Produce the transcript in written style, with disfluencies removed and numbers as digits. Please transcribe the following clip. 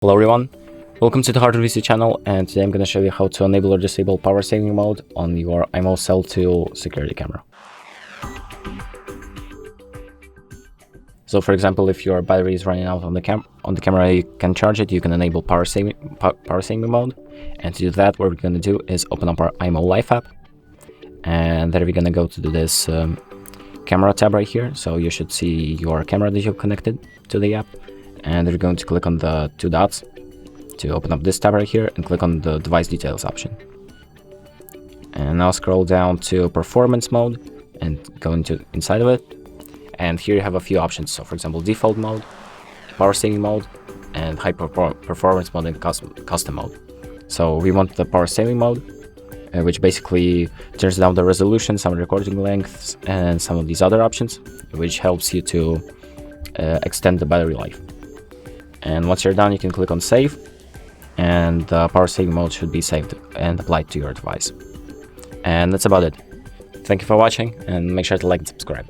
Hello everyone, welcome to the HardReset channel, and today I'm going to show you how to enable or disable power saving mode on your IMOU Cell 2 security camera. So for example, if your battery is running out on the camera, you can charge it, you can enable power saving mode. And to do that, what we're going to do is open up our IMOU Life app, and then we're going to go to this camera tab right here. So you should see your camera that you've connected to the app. And we're going to click on the two dots to open up this tab right here and click on the device details option. And now scroll down to performance mode and go inside of it. And here you have a few options. So for example, default mode, power saving mode, and high performance mode and custom mode. So we want the power saving mode, which basically turns down the resolution, some recording lengths, and some of these other options, which helps you to extend the battery life. And once you're done, you can click on save, and the power saving mode should be saved and applied to your device. And that's about it. Thank you for watching, and make sure to like and subscribe.